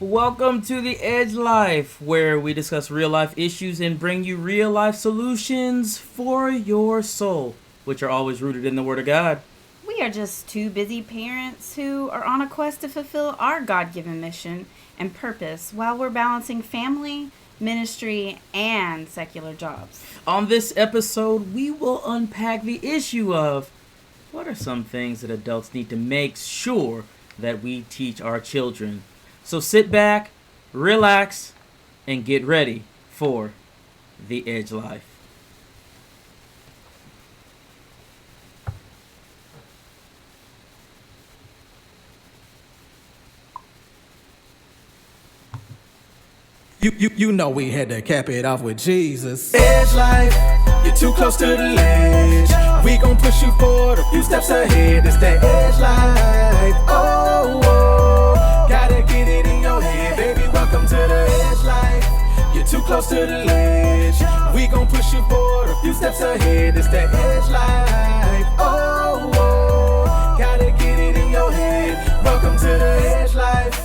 Welcome to the Edge Life, where we discuss real life issues and bring you real life solutions for your soul, which are always rooted in the Word of God. We are just two busy parents who are on a quest to fulfill our God given mission and purpose while we're balancing family, ministry, and secular jobs. On this episode, we will unpack the issue of what are some things that adults need to make sure that we teach our children. So sit back, relax, and get ready for the Edge Life. You know we had to cap it off with Jesus. Edge life, you're too close to the ledge. We gon' push you forward a few steps ahead. It's that edge life. Oh, oh, gotta get it in your head, baby. Welcome to the edge life. You're too close to the ledge. We gon' push you forward a few steps ahead. It's that edge life. Oh, oh, gotta get it in your head. Welcome to the edge life.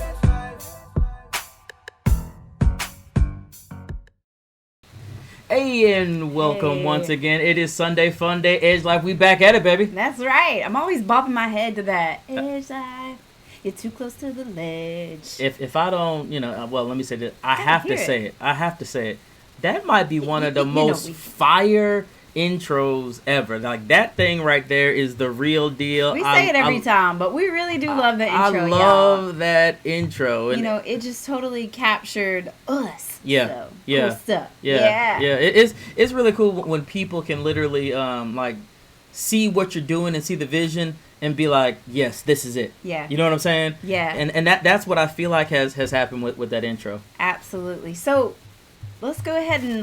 Hey, and welcome once again. It is Sunday Fun Day, Edge Life. We back at it, baby. That's right. I'm always bopping my head to that. Edge life. You're too close to the ledge. If I don't, well, let me say this. I have to say it. I have to say it. That might be one of the most fire intros ever. Like, that thing right there is the real deal. We say it every time, but we really do love the intro, y'all. I love that intro. And it just totally captured us. Yeah, so, yeah, cool stuff. Yeah. It's really cool when people can literally see what you're doing and see the vision and be like, yes, this is it. Yeah, you know what I'm saying? Yeah, and that's what I feel like has happened with that intro. Absolutely. So let's go ahead and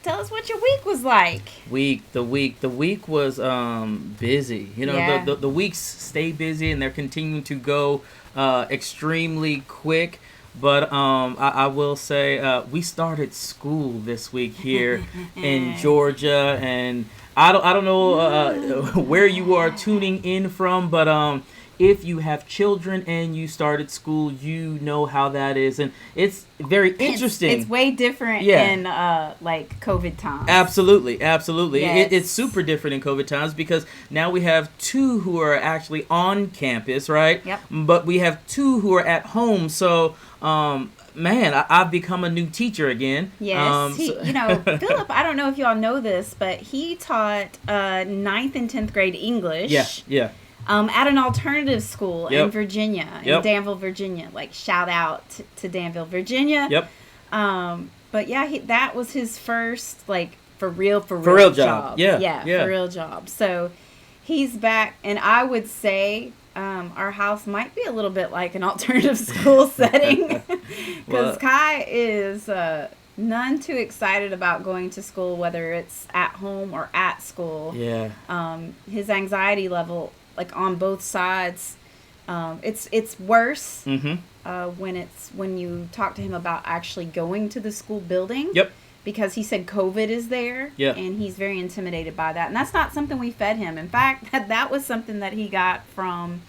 tell us what your week was like. The week was busy. The weeks stay busy and they're continuing to go extremely quick. But I will say we started school this week here in Georgia, and I don't know where you are tuning in from, but if you have children and you started school, you know how that is, and it's very interesting. It's way different in like COVID times. Absolutely. Yes. It's super different in COVID times because now we have two who are actually on campus, right? Yep. But we have two who are at home, so. I've become a new teacher again. Yes, Phillip, I don't know if y'all know this, but he taught 9th and 10th grade English. Yeah. At an alternative school in Virginia, in Danville, Virginia. Like, shout out to Danville, Virginia. Yep. But yeah, that was his first, like, for real job. Yeah. For real job. So he's back, and I would say our house might be a little bit like an alternative school setting because Kai is none too excited about going to school, whether it's at home or at school. Yeah. His anxiety level, like, on both sides, it's worse when you talk to him about actually going to the school building. Yep. Because he said COVID is there, and he's very intimidated by that. And that's not something we fed him. In fact, that was something that he got from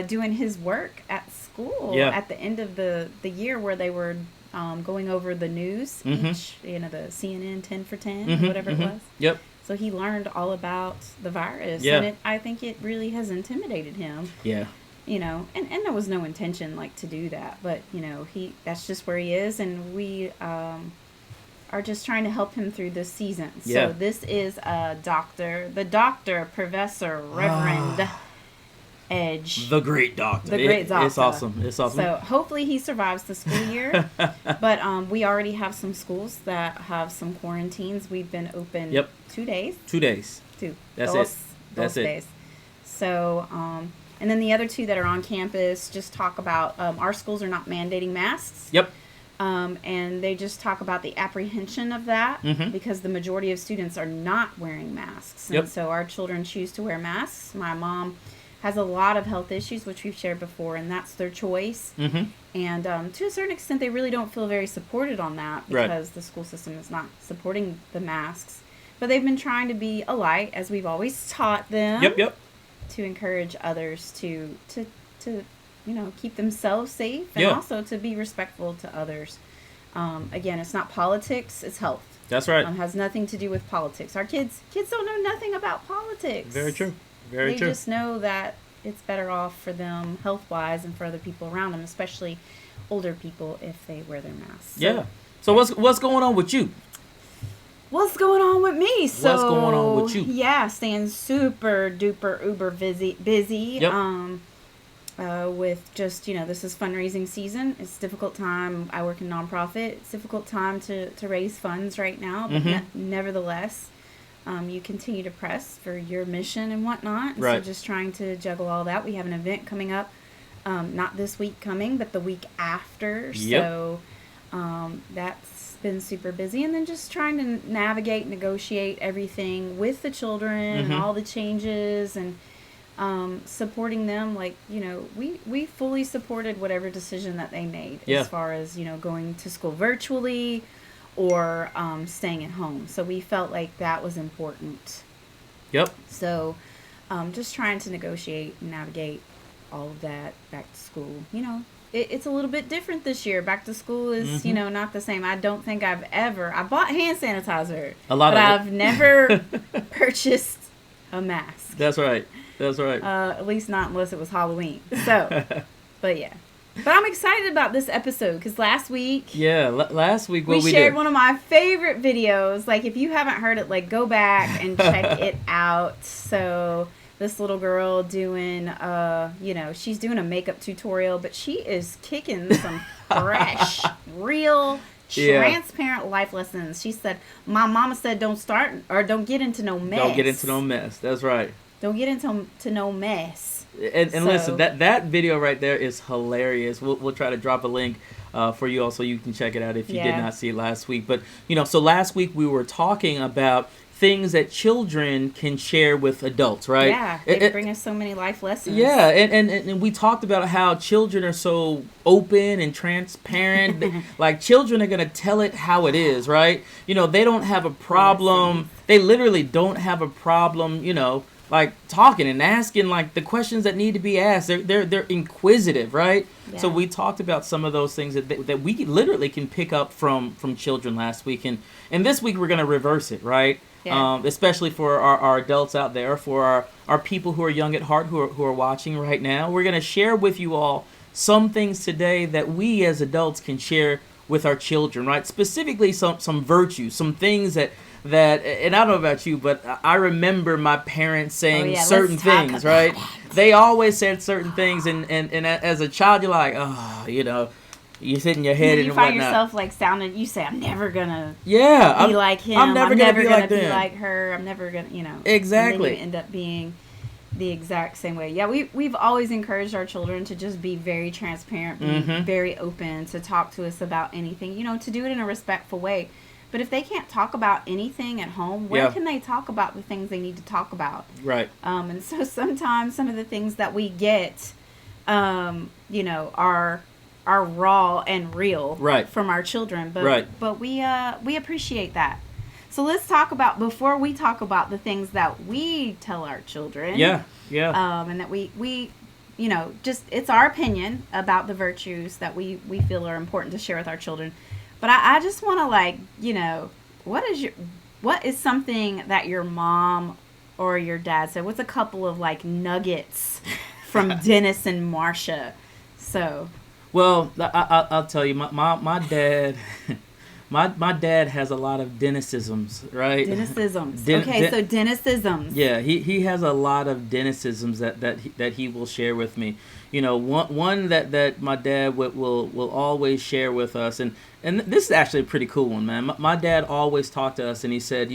doing his work at school at the end of the year, where they were going over the news, each, the CNN 10 for 10, whatever it was. Yep. So he learned all about the virus, Yeah. and I think it really has intimidated him. Yeah. And there was no intention, like, to do that, but, that's just where he is, and we are just trying to help him through this season. Yeah. So this is the doctor, Professor, Reverend Edge. The great doctor. It's awesome. So hopefully he survives the school year. But we already have some schools that have some quarantines. We've been open 2 days. 2 days. That's it. Days. So, and then the other two that are on campus just talk about our schools are not mandating masks. Yep. And they just talk about the apprehension of that because the majority of students are not wearing masks. And so our children choose to wear masks. My mom has a lot of health issues, which we've shared before, and that's their choice. And to a certain extent, they really don't feel very supported on that because the school system is not supporting the masks. But they've been trying to be a light, as we've always taught them, Yep. to encourage others to keep themselves safe and also to be respectful to others. Again, it's not politics, it's health. That's right. It has nothing to do with politics. Our kids don't know nothing about politics. Very true. Very true. They just know that it's better off for them health-wise and for other people around them, especially older people, if they wear their masks. So what's going on with you? What's going on with me? What's going on with you? Yeah, staying super duper uber busy. Yep. With just, this is fundraising season. It's a difficult time. I work in nonprofit. It's a difficult time to raise funds right now. But nevertheless, you continue to press for your mission and whatnot. Right. So just trying to juggle all that. We have an event coming up, not this week coming, but the week after. Yep. So that's been super busy. And then just trying to navigate, negotiate everything with the children and all the changes and supporting them. Like, we fully supported whatever decision that they made as far as, going to school virtually or staying at home. So we felt like that was important. Yep. So just trying to negotiate and navigate all of that back to school. It's a little bit different this year. Back to school is, not the same. I don't think I bought hand sanitizer. I've never purchased a mask. That's right. At least not unless it was Halloween. So, but yeah. But I'm excited about this episode because last week... Yeah, last week we shared one of my favorite videos. Like, if you haven't heard it, like, go back and check it out. So, this little girl doing, she's doing a makeup tutorial, but she is kicking some fresh, real... transparent life lessons. She said, my mama said don't get into no mess. Don't get into no mess. That's right. Don't get into no mess. And listen, that video right there is hilarious. We'll try to drop a link for you all so you can check it out if you did not see it last week. But, so last week we were talking about things that children can share with adults, right? Yeah, they bring us so many life lessons. Yeah, and we talked about how children are so open and transparent. Like, children are going to tell it how it is, right? They don't have a problem. They literally don't have a problem, like talking and asking like the questions that need to be asked. They're inquisitive, right? Yeah. So we talked about some of those things that we literally can pick up from children last week, and this week we're going to reverse it, right? Yeah. Especially for our adults out there, for our people who are young at heart who are watching right now. We're going to share with you all some things today that we as adults can share with our children, right? Specifically some virtues, some things that and I don't know about you, but I remember my parents saying certain things, right? They always said certain things, and as a child, you're like, you sit in your head and you find yourself like you say, I'm never gonna be like him. I'm never gonna be like her. I'm never gonna, Exactly. And then you end up being the exact same way. Yeah, we've always encouraged our children to just be very transparent, be very open, to talk to us about anything, to do it in a respectful way. But if they can't talk about anything at home, where can they talk about the things they need to talk about? Right. And so sometimes some of the things that we get, are raw and real from our children. But we appreciate that. So let's talk about, before we talk about the things that we tell our children. Yeah. And that we just, it's our opinion about the virtues that we feel are important to share with our children. But I just want to what is something that your mom or your dad said? What's a couple of nuggets from Dennis and Marcia? So. Well, I'll tell you, my dad, my dad has a lot of Dennisisms, right? Dennisisms. So Dennisisms. Yeah, he has a lot of Dennisisms that he will share with me. One that my dad will always share with us, and this is actually a pretty cool one, man. My dad always talked to us, and he said,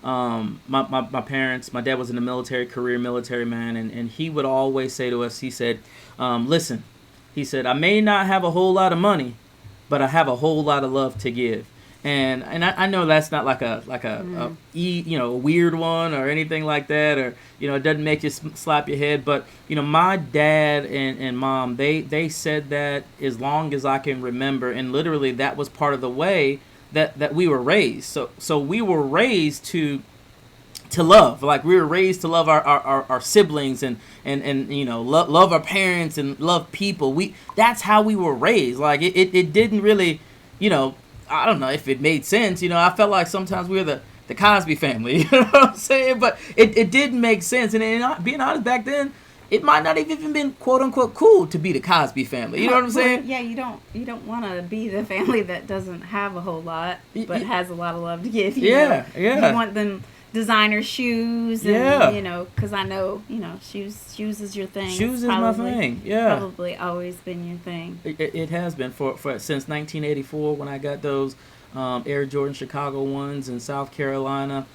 my parents, my dad was in the military, career military man, and he would always say to us, he said, listen, he said, I may not have a whole lot of money, but I have a whole lot of love to give. And I know that's not like a weird one or anything like that, or it doesn't make you slap your head. But my dad and mom, they said that as long as I can remember, and literally that was part of the way that we were raised. So we were raised to to love. Like, we were raised to love our siblings and love our parents and love people. That's how we were raised. Like, it didn't really, I don't know if it made sense. I felt like sometimes we were the Cosby family. You know what I'm saying? But it didn't make sense. And being honest, back then, it might not have even been quote unquote cool to be the Cosby family. You know what I'm saying? Yeah, you don't want to be the family that doesn't have a whole lot but has a lot of love to give. You want them designer shoes and because I know shoes is your thing. Shoes is my thing. Yeah, probably always been your thing. It has been for since 1984 when I got those Air Jordan Chicago ones in South Carolina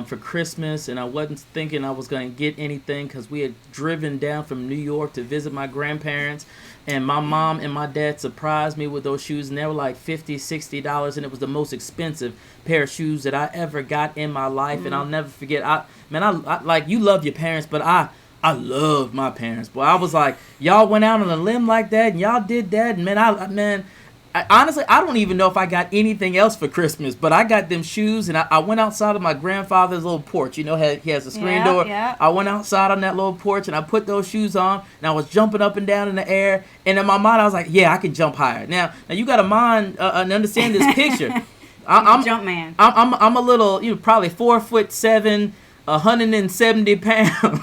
for Christmas, and I wasn't thinking I was going to get anything because we had driven down from New York to visit my grandparents, and my mom and my dad surprised me with those shoes, and they were like $50-$60, and it was the most expensive pair of shoes that I ever got in my life. And I'll never forget. I like, you love your parents, but I loved my parents. Boy, I was like, y'all went out on a limb like that, and y'all did that, and honestly, I don't even know if I got anything else for Christmas, but I got them shoes, and I went outside of my grandfather's little porch. He has a screen door. Yeah. I went outside on that little porch, and I put those shoes on, and I was jumping up and down in the air, and in my mind, I was like, yeah, I can jump higher. Now you got to mind and understand this picture. I'm jump man. I'm a little, probably 4'7", 170 pounds.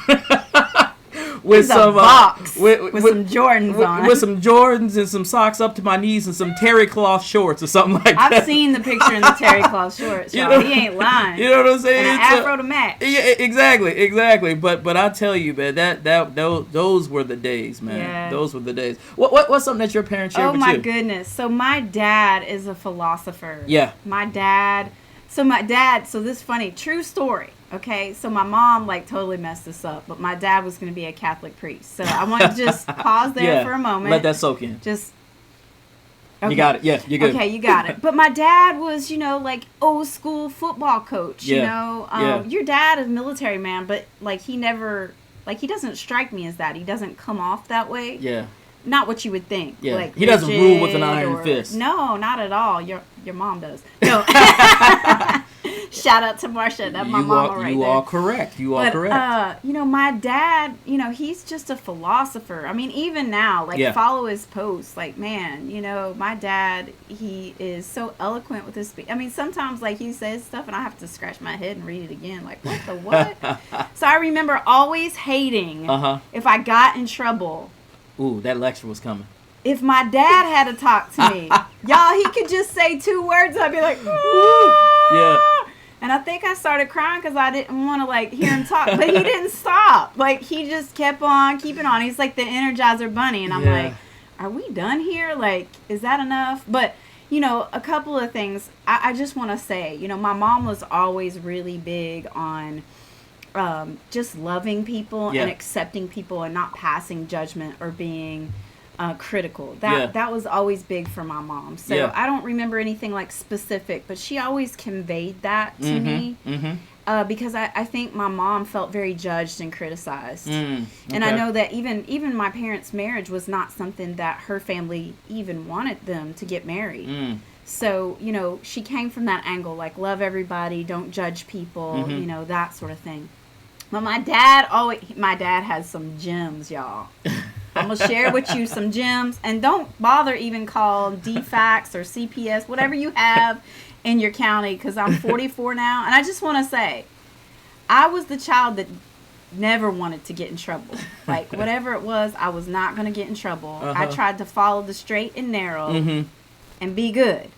With some box with some Jordans on. With some Jordans and some socks up to my knees and some terry cloth shorts or something like that. I've seen the picture in the terry cloth shorts, y'all. He ain't lying. You know what I'm saying? And an afro to match. Yeah, exactly. But I tell you, man, those were the days, man. Yeah. Those were the days. What's something that your parents shared with you? Oh my goodness. So my dad is a philosopher. Yeah. So this is funny, true story. Okay, so my mom totally messed this up, but my dad was going to be a Catholic priest. So I want to just pause there for a moment. Let that soak in. Just okay. You got it. Yeah, you're good. Okay, you got it. But my dad was, old school football coach. Yeah. Your dad is a military man, but he never he doesn't strike me as that. He doesn't come off that way. Yeah. Not what you would think. Yeah. He doesn't rule with an iron fist. No, not at all. Your mom does. No. Shout out to Marsha. That's my mama right there. You are correct. My dad, he's just a philosopher. I mean, even now, follow his posts. My dad, he is so eloquent with his speech. I mean, sometimes, he says stuff, and I have to scratch my head and read it again. What the what? So I remember always hating if I got in trouble. Ooh, that lecture was coming. If my dad had to talk to me, y'all, he could just say 2 words. I'd be like, ah! Yeah. And I think I started crying because I didn't want to hear him talk, but he didn't stop. He just kept on keeping on. He's like the Energizer Bunny, and I'm like, are we done here? Is that enough? But a couple of things I just want to say. My mom was always really big on just loving people and accepting people and not passing judgment or being critical. That was always big for my mom. So I don't remember anything specific, but she always conveyed that to me because I think my mom felt very judged and criticized. Okay. And I know that even my parents' marriage was not something that her family even wanted them to get married. So, she came from that angle, love everybody, don't judge people, that sort of thing. But my dad has some gems, y'all. I'm going to share with you some gems. And don't bother even call DFAX or CPS, whatever you have in your county, because I'm 44 now. And I just want to say, I was the child that never wanted to get in trouble. Whatever it was, I was not going to get in trouble. I tried to follow the straight and narrow and be good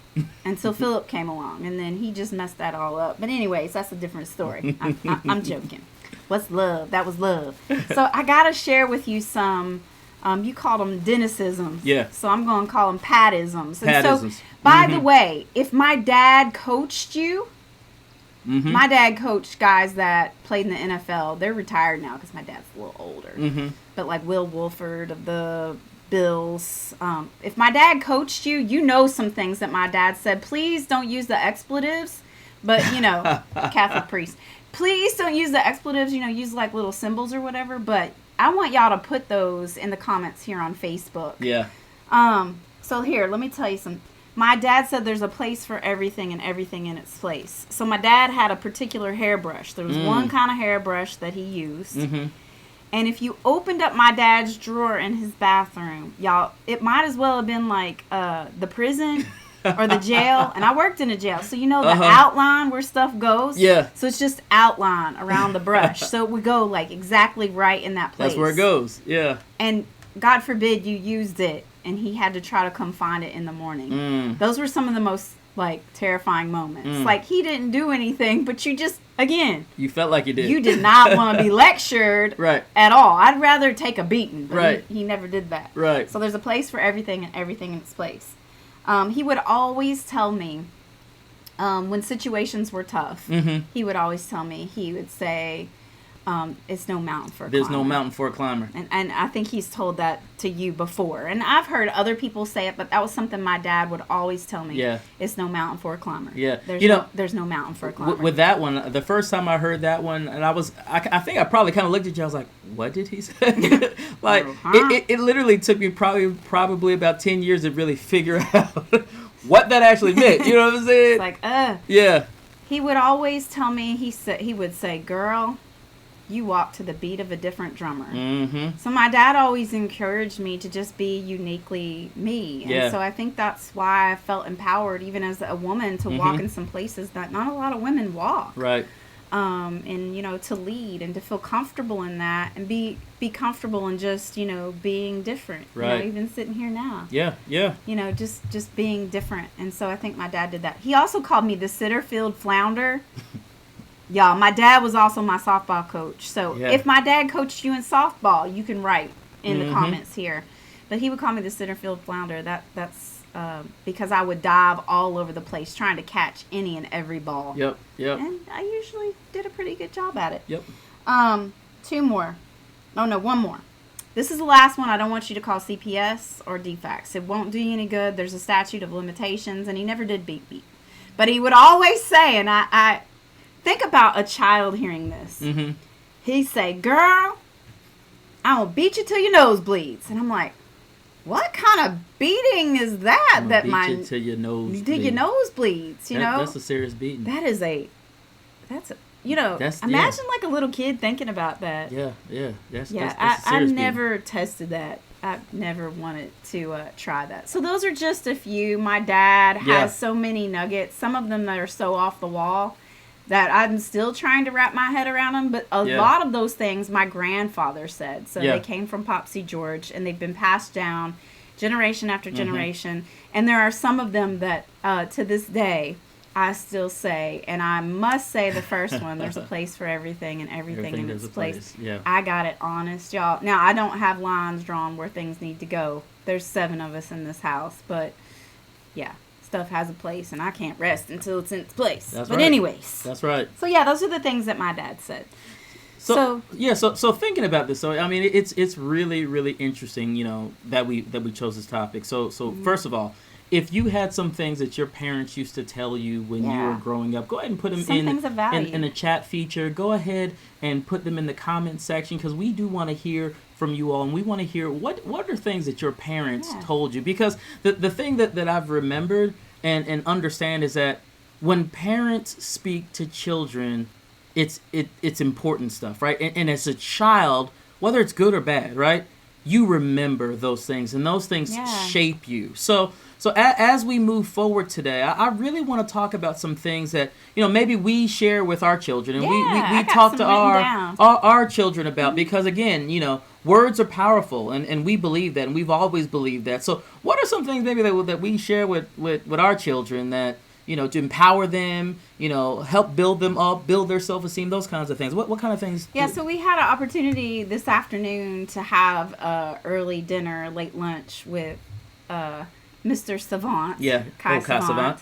until Phillip came along. And then he just messed that all up. But anyways, that's a different story. I'm joking. What's love? That was love. So I got to share with you some, you call them Dennisisms. Yeah. So I'm going to call them Patisms. And so, by the way, if my dad coached you, my dad coached guys that played in the NFL. They're retired now because my dad's a little older. But Will Wolford of the Bills. If my dad coached you, you know some things that my dad said. Please don't use the expletives. But, Catholic priest. Please don't use the expletives, use little symbols or whatever, but I want y'all to put those in the comments here on Facebook. Yeah. So here, let me tell you some. my dad said there's a place for everything and everything in its place. So my dad had a particular hairbrush. There was one kind of hairbrush that he used. Mm-hmm. And if you opened up my dad's drawer in his bathroom, y'all, it might as well have been like the prison or the jail. And I worked in a jail. So, you know, the outline where stuff goes? Yeah. So it's just outline around the brush. So it would go like exactly right in that place. That's where it goes. Yeah. And God forbid you used it and he had to try to come find it in the morning. Those were some of the most like terrifying moments. Like he didn't do anything, but you just, again, you felt like you did. You did not want to be lectured right. at all. I'd rather take a beating, but right. he never did that. Right. So there's a place for everything and everything in its place. He would always tell me when situations were tough, he would always tell me, he would say, it's no mountain for a There's climber. no mountain for a climber. And I think he's told that to you before. And I've heard other people say it, but that was something my dad would always tell me. Yeah. It's no mountain for a climber. Yeah. There's no mountain for a climber. With that one, the first time I heard that one, and I think I probably kind of looked at you, I was like, what did he say? Like, it literally took me probably about 10 years to really figure out what that actually meant. You know what I'm saying? It's like, Yeah. He would always tell me, he would say, girl, you walk to the beat of a different drummer. Mm-hmm. So my dad always encouraged me to just be uniquely me. And so I think that's why I felt empowered, even as a woman, to walk in some places that not a lot of women walk. Right. And, you know, to lead and to feel comfortable in that and be comfortable in just, you know, being different. Right. You know, even sitting here now. Yeah, yeah. You know, just being different. And so I think my dad did that. He also called me the Sitterfield Flounder. Y'all, my dad was also my softball coach. So if my dad coached you in softball, you can write in the comments here. But he would call me the Sitterfield Flounder. That's because I would dive all over the place trying to catch any and every ball. Yep. And I usually did a pretty good job at it. Yep. Two more. Oh, no, one more. This is the last one. I don't want you to call CPS or DFACS. It won't do you any good. There's a statute of limitations, and he never did beep. But he would always say, and I think about a child hearing this. Mm-hmm. He'd say, girl, I'm going to beat you till your nose bleeds. And I'm like, what kind of beating is that? That beat you till your nose bleeds. Your nose bleeds, you know? That's a serious beating. That's a, you know, imagine like a little kid thinking about that. Yeah. That's I never tested that. I've never wanted to try that. So those are just a few. My dad has so many nuggets. Some of them that are so off the wall that I'm still trying to wrap my head around them. But a lot of those things my grandfather said. So they came from Popsy George, and they've been passed down generation after generation. And there are some of them that to this day I still say, and I must say the first one, there's a place for everything and everything in its place. Yeah. I got it honest, y'all. Now, I don't have lines drawn where things need to go. There's 7 of us in this house, but yeah. Stuff has a place, and I can't rest until it's in its place. But anyways. That's right. So, yeah, those are the things that my dad said. So thinking about this, so I mean, it's really, really interesting, you know, that we chose this topic. So first of all, if you had some things that your parents used to tell you when you were growing up, go ahead and put them in the chat feature. Go ahead and put them in the comment section, because we do want to hear from you all, and we want to hear what are things that your parents told you. Because the thing that I've remembered and understand is that when parents speak to children, it's important stuff, right? And as a child, whether it's good or bad, right, you remember those things, and those things shape you. So as we move forward today, I really want to talk about some things that, you know, maybe we share with our children, and we talk to our children about, because again, you know, words are powerful, and we believe that, and we've always believed that. So what are some things maybe that we share with our children that, you know, to empower them, you know, help build them up, build their self-esteem, those kinds of things? What kind of things? Yeah, so we had an opportunity this afternoon to have early dinner, late lunch with Mr. Savant, Kai Savant,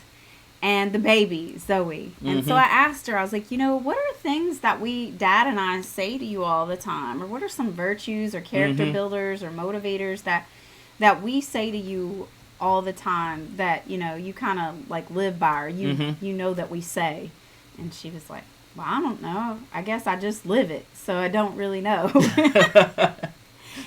and the baby, Zoe. And so I asked her, I was like, you know, what are things that Dad and I say to you all the time? Or what are some virtues or character builders or motivators that we say to you all the time that, you know, you kind of like live by, or you know that we say? And she was like, well, I don't know. I guess I just live it, so I don't really know. That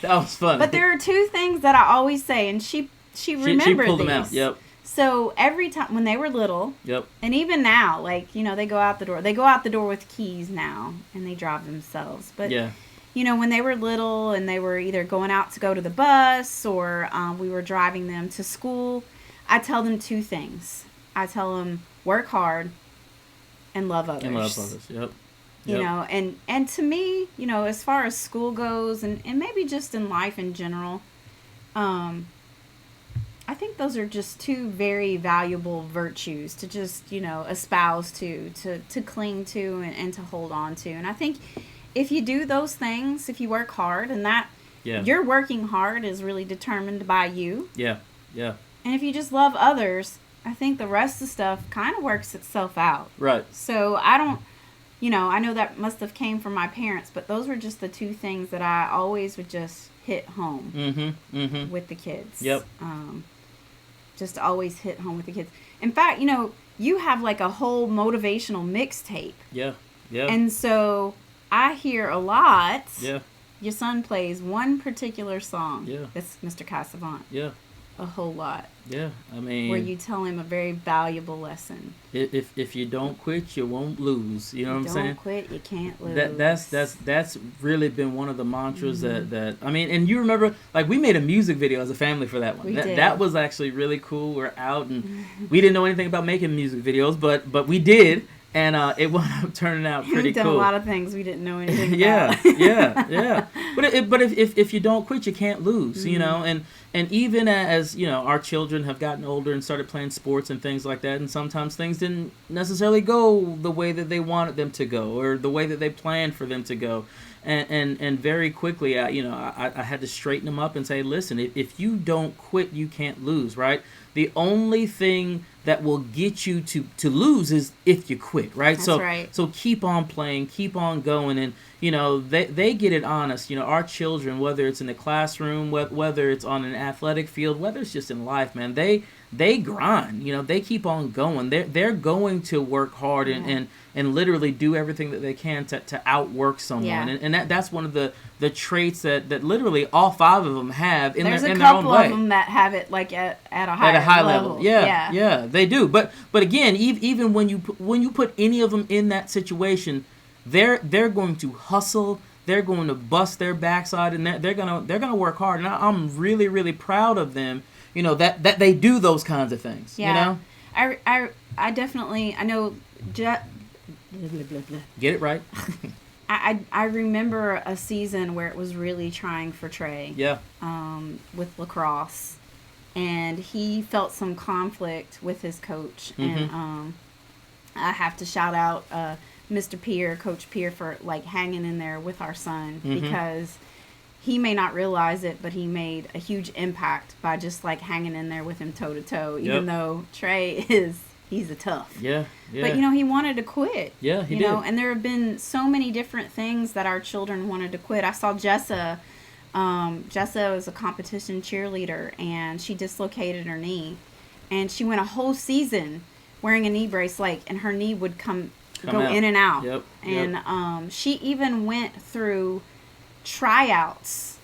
was funny. But there are 2 things that I always say, and she remembered pulled these. them out. Yep. So every time when they were little, Yep. and even now, like, you know, they go out the door. They go out the door with keys now, and they drive themselves. But, yeah. you know, when they were little and they were either going out to go to the bus or we were driving them to school, I tell them two things. I tell them, work hard and love others. And love others, yep. You know, and to me, you know, as far as school goes and maybe just in life in general, I think those are just two very valuable virtues to just, you know, espouse to cling to and to hold on to. And I think if you do those things, if you work hard, and that your working hard is really determined by you. Yeah, yeah. And if you just love others, I think the rest of the stuff kind of works itself out. Right. So I don't, you know, I know that must have came from my parents, but those were just the two things that I always would just hit home with the kids. Yep. Just always hit home with the kids. In fact, you know, you have like a whole motivational mixtape. Yeah, yeah. And so I hear a lot. Yeah. Your son plays one particular song. Yeah. That's Mr. Cassavant. Yeah. A whole lot. Yeah, I mean, where you tell him a very valuable lesson. If you don't quit, you won't lose. You know what I'm saying? Don't quit, you can't lose. That's really been one of the mantras that I mean. And you remember, like, we made a music video as a family for that one. We did. That was actually really cool. We're out and we didn't know anything about making music videos, but we did. And it wound up turning out pretty We've done cool. a lot of things we didn't know anything yeah, about. yeah. But if you don't quit, you can't lose. You know, and even as, you know, our children have gotten older and started playing sports and things like that, and sometimes things didn't necessarily go the way that they wanted them to go or the way that they planned for them to go. And very quickly, I had to straighten them up and say, listen, if you don't quit, you can't lose, right? The only thing that will get you to lose is if you quit, right? That's right. So keep on playing, keep on going, and, you know, they get it honest. You know, our children, whether it's in the classroom, whether it's on an athletic field, whether it's just in life, man, they grind. You know, they keep on going. They're going to work hard and literally do everything that they can to outwork someone. Yeah. And that's one of the traits that literally all five of them have in their own way. There's a couple of them that have it like at a high level. Yeah, they do. But again, even when you put any of them in that situation, they're going to hustle. They're going to bust their backside, and they're gonna work hard. And I'm really, really proud of them. You know, that they do those kinds of things. Yeah. You know, I definitely, I know. Get it right. I remember a season where it was really trying for Trey. Yeah. With lacrosse, and he felt some conflict with his coach, and I have to shout out Mr. Peer, Coach Peer, for like hanging in there with our son because he may not realize it, but he made a huge impact by just like hanging in there with him toe to toe, even though Trey he's a tough. Yeah. But, you know, he wanted to quit. Yeah, he did. You know, and there have been so many different things that our children wanted to quit. I saw Jessa. Jessa was a competition cheerleader, and she dislocated her knee. And she went a whole season wearing a knee brace, and her knee would go out. In and out. Yep. And she even went through tryouts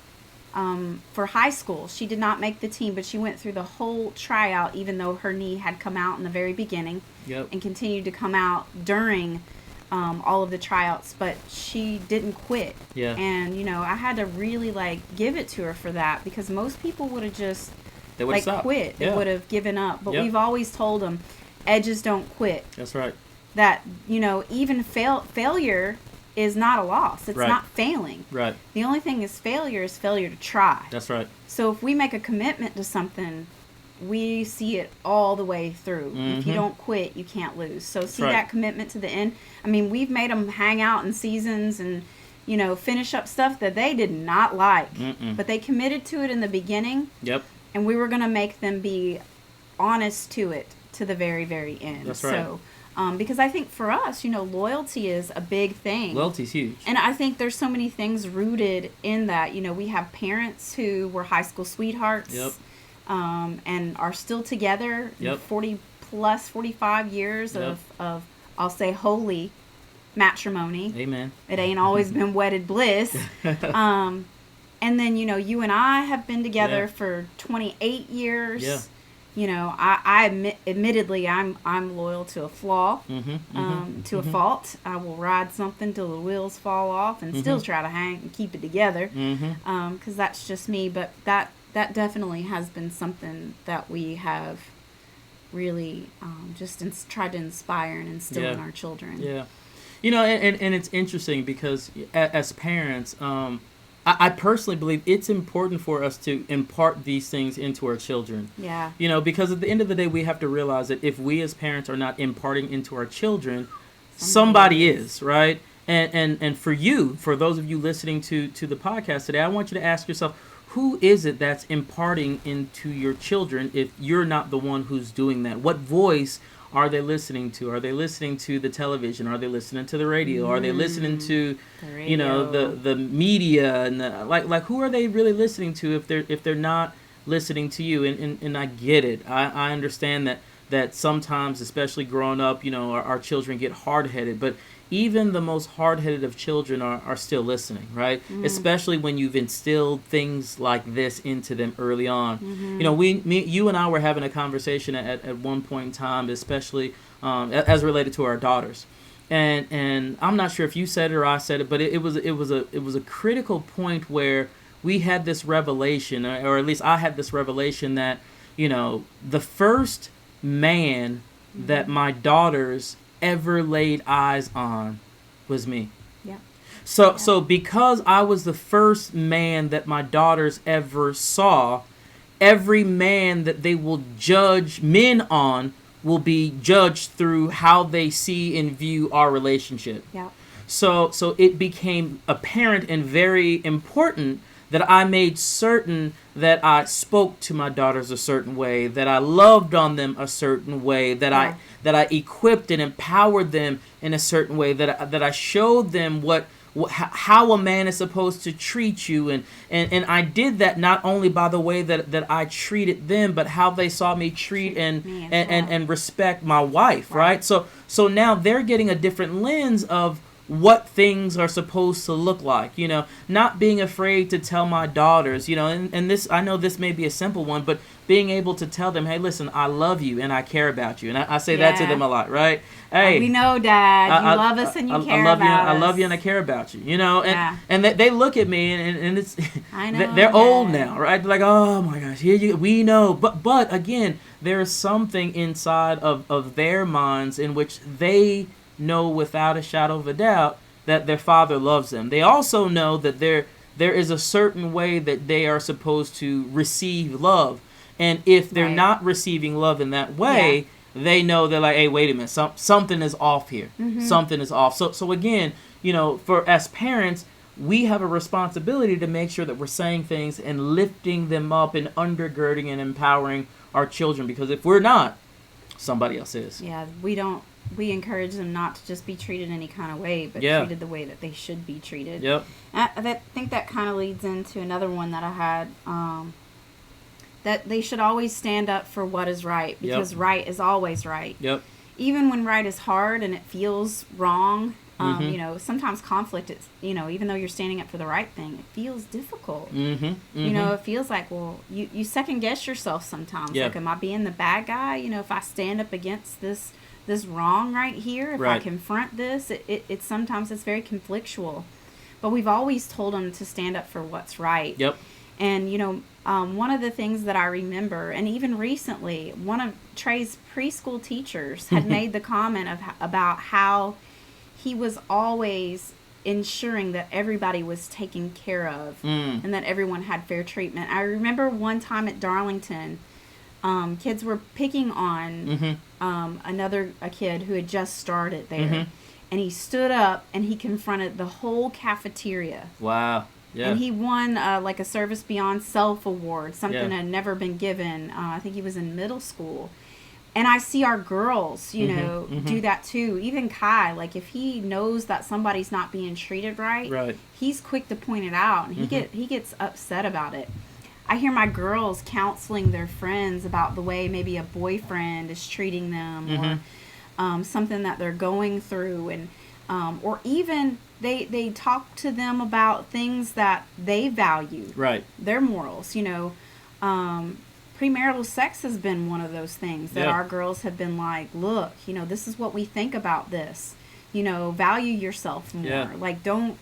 for high school. She did not make the team, but she went through the whole tryout, even though her knee had come out in the very beginning and continued to come out during all of the tryouts, but she didn't quit. Yeah. And, you know, I had to really, give it to her for that, because most people would have just, quit. Yeah. They would have given up. But we've always told them, edges don't quit. That's right. That, you know, even failure is not a loss. It's not failing. Right. The only thing is failure to try. That's right. So if we make a commitment to something, we see it all the way through. If you don't quit, you can't lose. So see that commitment to the end. I mean, we've made them hang out in seasons and, you know, finish up stuff that they did not like. But they committed to it in the beginning. Yep. And we were going to make them be honest to it to the very, very end. That's right. So, because I think for us, you know, loyalty is a big thing. Loyalty's huge. And I think there's so many things rooted in that. You know, we have parents who were high school sweethearts. Yep. And are still together. Yep. 45 years of, I'll say, holy matrimony. Amen. It ain't always been wedded bliss. And then, you know, you and I have been together for 28 years. Yeah. admittedly, I'm loyal to a flaw, to a fault. I will ride something till the wheels fall off and still try to hang and keep it together, because that's just me. But that definitely has been something that we have really tried to inspire and instill in our children. Yeah. And it's interesting because as parents, I personally believe it's important for us to impart these things into our children. Yeah. Because at the end of the day, we have to realize that if we as parents are not imparting into our children, somebody is, right? And for those of you listening to the podcast today, I want you to ask yourself, who is it that's imparting into your children if you're not the one who's doing that? What voice are they listening to? Are they listening to the television? Are they listening to the radio? Are they listening to, the media and like who are they really listening to if they're not listening to you? And I get it. I understand that sometimes, especially growing up, our children get hard-headed, but even the most hard-headed of children are still listening, right? Especially when you've instilled things like this into them early on. You and I were having a conversation at one point in time, especially as related to our daughters. And I'm not sure if you said it or I said it, but it was a critical point where we had this revelation, or at least I had this revelation that, the first man that my daughters ever laid eyes on was me. Yeah. So because I was the first man that my daughters ever saw, every man that they will judge men on will be judged through how they see and view our relationship. Yeah. So it became apparent and very important that I made certain that I spoke to my daughters a certain way, that I loved on them a certain way, that I equipped and empowered them in a certain way, that I showed them how a man is supposed to treat you, and I did that not only by the way that I treated them, but how they saw me treat and respect my wife, right? So now they're getting a different lens of what things are supposed to look like, not being afraid to tell my daughters, and this, I know this may be a simple one, but being able to tell them, hey, listen, I love you and I care about you. And I say that to them a lot, right? Hey, we know, Dad, you love us and you care about us. I love you and I care about you, and they look at me and it's, I know, they're old now, right? They're like, oh my gosh, we know. But again, there is something inside of their minds in which they know without a shadow of a doubt that their father loves them. They also know that there is a certain way that they are supposed to receive love. And if they're not receiving love in that way, they know they're like, hey, wait a minute, something is off here. Something is off. So again, for as parents, we have a responsibility to make sure that we're saying things and lifting them up and undergirding and empowering our children. Because if we're not, somebody else is. Yeah, we encourage them not to just be treated any kind of way, but treated the way that they should be treated. Yep. I think that kind of leads into another one that I had, that they should always stand up for what is right, because right is always right. Yep. Even when right is hard and it feels wrong, sometimes conflict is, even though you're standing up for the right thing, it feels difficult. It feels like, well, you second guess yourself sometimes. Like, am I being the bad guy? If I stand up against this wrong right here, if I confront this, it sometimes it's very conflictual. But we've always told them to stand up for what's right. Yep. And, one of the things that I remember, and even recently, one of Trey's preschool teachers had made the comment about how he was always ensuring that everybody was taken care of and that everyone had fair treatment. I remember one time at Darlington, kids were picking on a kid who had just started there. And he stood up and he confronted the whole cafeteria. Wow. Yeah. And he won like a Service Beyond Self award, something that had never been given. I think he was in middle school. And I see our girls, do that too. Even Kai, like if he knows that somebody's not being treated right, he's quick to point it out, and he gets upset about it. I hear my girls counseling their friends about the way maybe a boyfriend is treating them, or something that they're going through, and or even they talk to them about things that they value, their morals, premarital sex has been one of those things that our girls have been like, look, this is what we think about this. Value yourself more. Yeah. Like, don't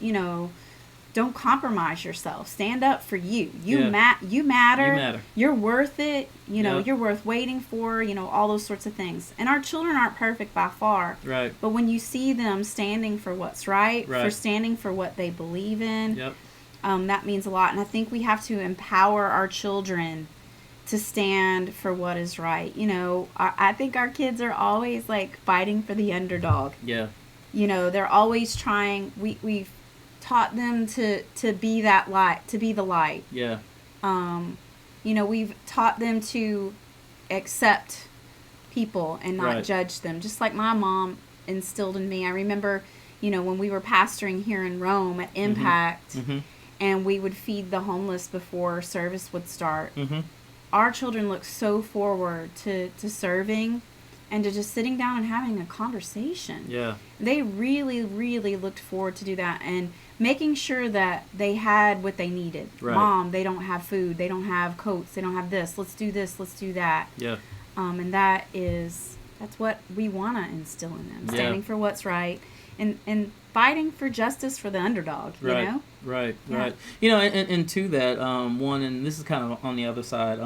compromise yourself. Stand up for you. You matter. You're worth it. You're worth waiting for, all those sorts of things. And our children aren't perfect by far. Right. But when you see them standing for what's right. For standing for what they believe in, that means a lot. And I think we have to empower our children to stand for what is right. I think our kids are always like fighting for the underdog. Yeah. They're always trying. We've taught them to be that light, to be the light. Yeah. We've taught them to accept people and not judge them. Just like my mom instilled in me. I remember, when we were pastoring here in Rome at Impact, and we would feed the homeless before service would start. Our children look so forward to serving and to just sitting down and having a conversation. Yeah. They really, really looked forward to do that and making sure that they had what they needed. Right. Mom, they don't have food. They don't have coats. They don't have this. Let's do this. Let's do that. Yeah. And that's what we want to instill in them. Standing for what's right and fighting for justice for the underdog, Right. Right. And to that, one, and this is kind of on the other side,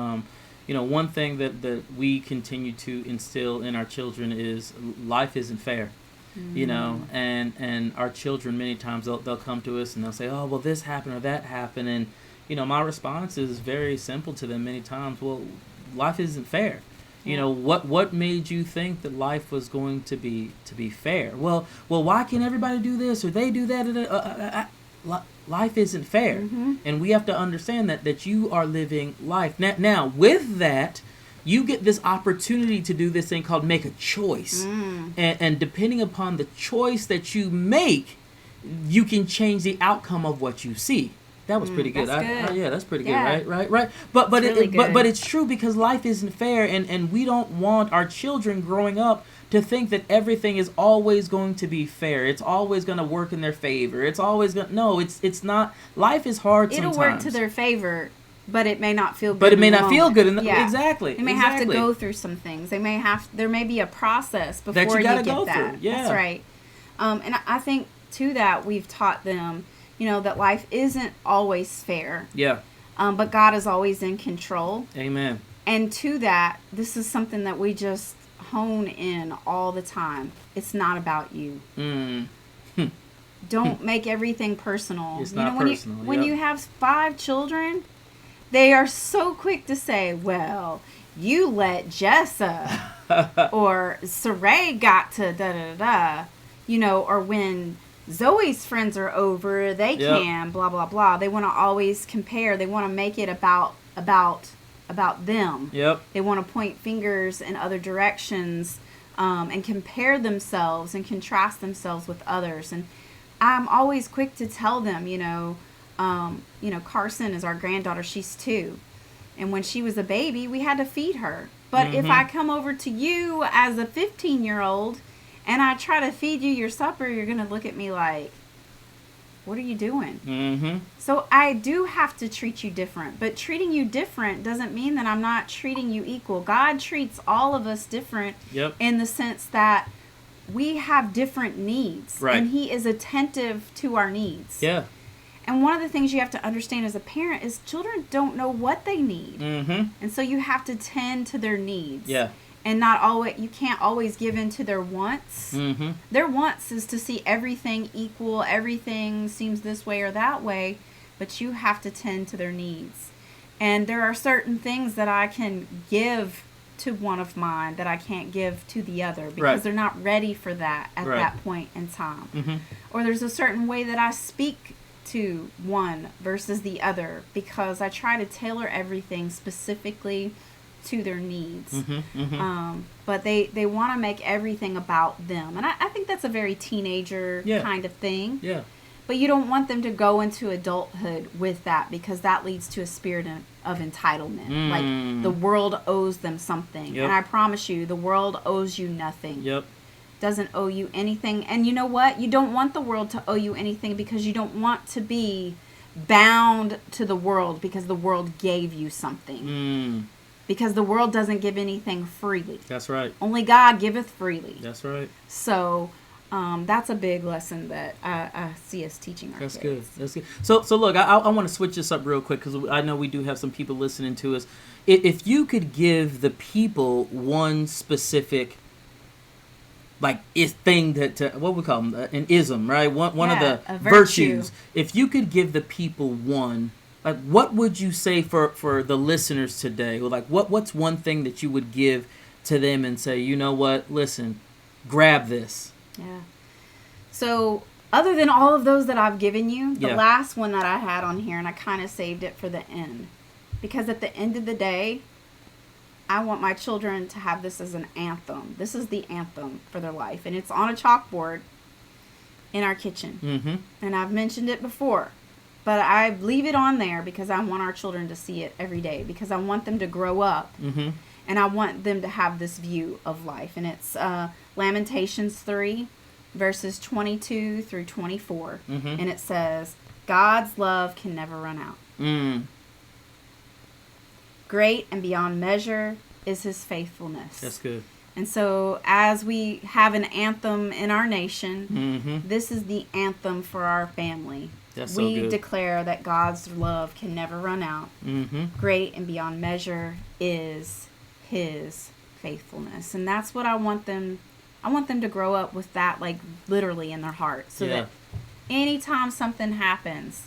one thing that we continue to instill in our children is life isn't fair. And our children, many times they'll come to us and they'll say, oh, well, this happened or that happened. And, my response is very simple to them many times. Well, life isn't fair. What made you think that life was going to be fair? Well, why can't everybody do this or they do that? Life isn't fair. And we have to understand that you are living life. Now, with that, you get this opportunity to do this thing called make a choice. And depending upon the choice that you make, you can change the outcome of what you see. That was pretty good. That's good. That's pretty good. Right. But it's true because life isn't fair, and we don't want our children growing up to think that everything is always going to be fair. It's always going to work in their favor. It's always going it's not. Life is hard sometimes. It'll work to their favor, but it may not feel good. But it may not moment. feel good. Exactly. They may have to go through some things. There may be a process before that you gotta get go that. Through. Yeah. That's right. And I think to that we've taught them, that life isn't always fair. Yeah. But God is always in control. Amen. And to that, this is something that we just hone in all the time. It's not about you. Don't make everything personal. It's not when personal. When you have 5 children, they are so quick to say, well, you let Jessa or Saray got to da-da-da-da, or when Zoe's friends are over, they can, blah, blah, blah. They want to always compare. They want to make it about them. Yep. They want to point fingers in other directions and compare themselves and contrast themselves with others. And I'm always quick to tell them, Carson is our granddaughter. She's 2. And when she was a baby, we had to feed her. But if I come over to you as a 15-year-old and I try to feed you your supper, you're going to look at me like, what are you doing? So I do have to treat you different. But treating you different doesn't mean that I'm not treating you equal. God treats all of us different in the sense that we have different needs. Right. And He is attentive to our needs. Yeah. And one of the things you have to understand as a parent is children don't know what they need. And so you have to tend to their needs. Yeah. And you can't always give in to their wants. Their wants is to see everything equal, everything seems this way or that way, but you have to tend to their needs. And there are certain things that I can give to one of mine that I can't give to the other because they're not ready for that at that point in time. Or there's a certain way that I speak to one versus the other because I try to tailor everything specifically to their needs. But they want to make everything about them. And I think that's a very teenager kind of thing. Yeah. But you don't want them to go into adulthood with that because that leads to a spirit of entitlement. Like the world owes them something. And I promise you, the world owes you nothing. Doesn't owe you anything. And you know what? You don't want the world to owe you anything because you don't want to be bound to the world because the world gave you something. because the world doesn't give anything freely. That's right. Only God giveth freely. That's right. So that's a big lesson that I see us teaching our kids. That's good. So look, I want to switch this up real quick because I know we do have some people listening to us. If you could give the people one specific thing that what we call them, an ism, right? One of the virtues. If you could give the people one, what would you say for the listeners today? What's one thing that you would give to them and say, you know what, listen, grab this. Yeah. So other than all of those that I've given you, the last one that I had on here, and I kind of saved it for the end, because at the end of the day, I want my children to have this as an anthem. This is the anthem for their life. And it's on a chalkboard in our kitchen. Mm-hmm. And I've mentioned it before. But I leave it on there because I want our children to see it every day. Because I want them to grow up. Mm-hmm. And I want them to have this view of life. And it's Lamentations 3, verses 22 through 24. Mm-hmm. And it says, God's love can never run out. Mm. Great and beyond measure is his faithfulness. That's good. And so as we have an anthem in our nation, mm-hmm. this is the anthem for our family. That's so good. We declare that God's love can never run out. Mm-hmm. Great and beyond measure is his faithfulness. And that's what I want them to grow up with, that literally in their heart. So that anytime something happens,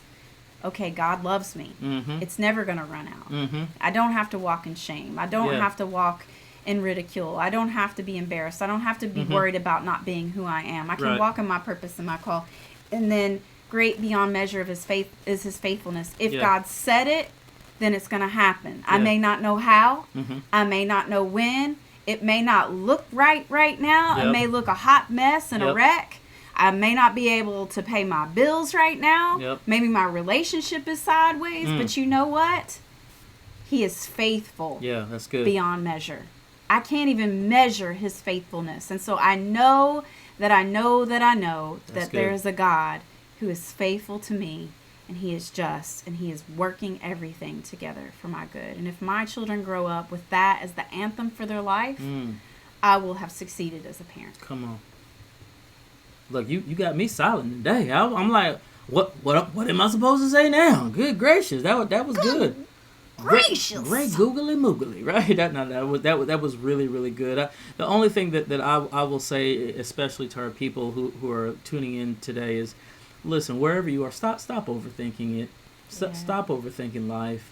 okay, God loves me. Mm-hmm. It's never going to run out. Mm-hmm. I don't have to walk in shame. I don't have to walk in ridicule. I don't have to be embarrassed. I don't have to be mm-hmm. worried about not being who I am. I can walk in my purpose and my call. And then great beyond measure of his faith is his faithfulness. If God said it, then it's going to happen. I may not know how. Mm-hmm. I may not know when. It may not look right now. It may look a hot mess and a wreck. I may not be able to pay my bills right now. Yep. Maybe my relationship is sideways. But you know what? He is faithful. Yeah, that's good. Beyond measure. I can't even measure his faithfulness. And so I know that there is a God who is faithful to me. And he is just. And he is working everything together for my good. And if my children grow up with that as the anthem for their life, I will have succeeded as a parent. Come on. Look, you got me silent today. I'm like, what am I supposed to say now? Good gracious, that was good. Gracious, great googly moogly, right? That was really, really good. The only thing that I will say, especially to our people who are tuning in today, is, listen, wherever you are, stop overthinking it. Stop overthinking life.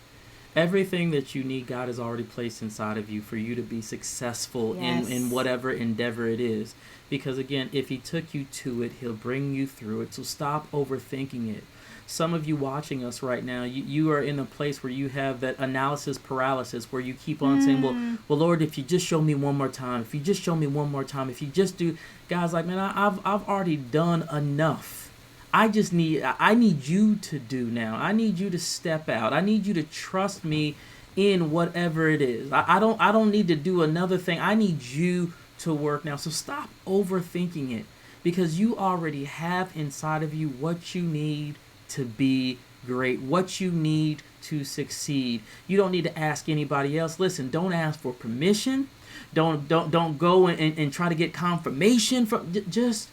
Everything that you need, God has already placed inside of you for you to be successful in whatever endeavor it is. Because again, if he took you to it, he'll bring you through it. So stop overthinking it. Some of you watching us right now, you are in a place where you have that analysis paralysis, where you keep on saying, well, Lord, if you just show me one more time, if you just show me one more time, if you just do, God's like, man, I've already done enough. I need you to do now. I need you to step out. I need you to trust me in whatever it is. I don't need to do another thing. I need you to work now. So stop overthinking it, because you already have inside of you what you need to be great, what you need to succeed. You don't need to ask anybody else. Listen, don't ask for permission. Don't go and try to get confirmation from. Just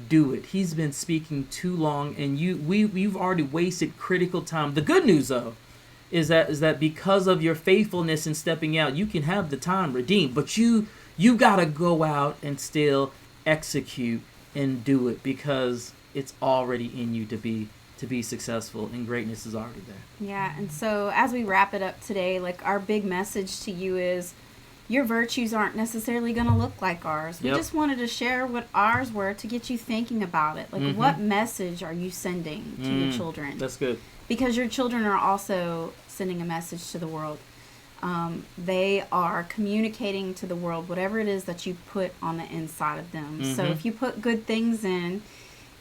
do it. He's been speaking too long, and we've already wasted critical time. The good news, though, is that because of your faithfulness in stepping out, you can have the time redeemed. But you gotta go out and still execute and do it, because it's already in you to be successful, and greatness is already there. Yeah, and so as we wrap it up today, our big message to you is, your virtues aren't necessarily going to look like ours. We just wanted to share what ours were to get you thinking about it. What message are you sending to your children? That's good. Because your children are also sending a message to the world. They are communicating to the world whatever it is that you put on the inside of them. So if you put good things in,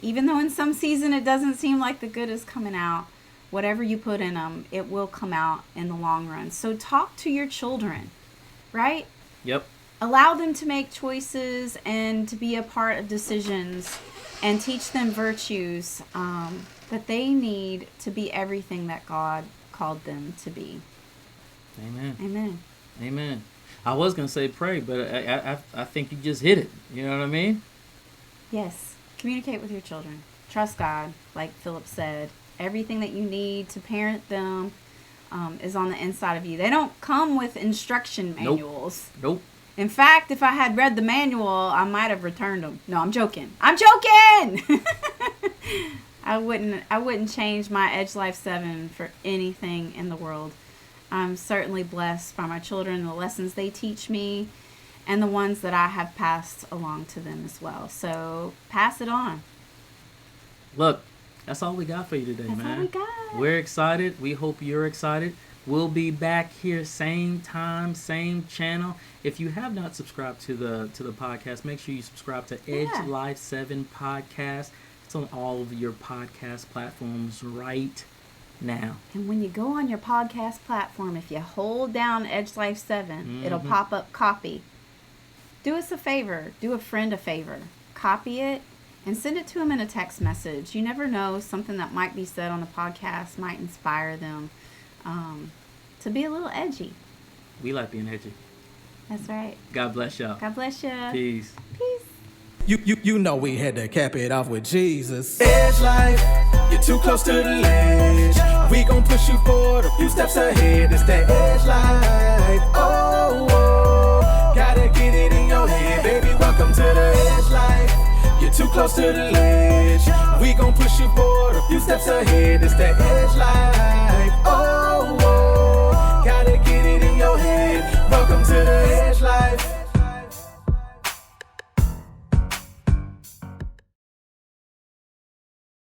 even though in some season it doesn't seem like the good is coming out, whatever you put in them, it will come out in the long run. So talk to your children. Right? Yep. Allow them to make choices and to be a part of decisions, and teach them virtues that they need to be everything that God called them to be. Amen. Amen. Amen. I was going to say pray, but I think you just hit it. You know what I mean? Yes. Communicate with your children. Trust God, like Phillip said. Everything that you need to parent them is on the inside of you. They don't come with instruction manuals. Nope. In fact, if I had read the manual, I might have returned them. No, I'm joking. I'm joking! I wouldn't change my Edge Life 7 for anything in the world. I'm certainly blessed by my children, the lessons they teach me, and the ones that I have passed along to them as well. So pass it on. Look, that's all we got for you today, man. That's all we got. We're excited. We hope you're excited. We'll be back here same time, same channel. If you have not subscribed to the podcast, make sure you subscribe to Edge Life 7 Podcast. It's on all of your podcast platforms right now. And when you go on your podcast platform, if you hold down Edge Life 7, it'll pop up copy. Do us a favor. Do a friend a favor. Copy it and send it to them in a text message. You never know, something that might be said on the podcast might inspire them to be a little edgy. We like being edgy. That's right. God bless y'all. God bless you. Peace. Peace. You know we had to cap it off with Jesus. Edge life, you're too close to the ledge. We gon' push you forward a few steps ahead. It's that edge life. Oh, gotta get it in your head, baby. Welcome to the edge life. You're too close to the ledge. We gon' push you forward a few steps ahead. It's that edge life. Oh, gotta get it in your head. Welcome to the edge.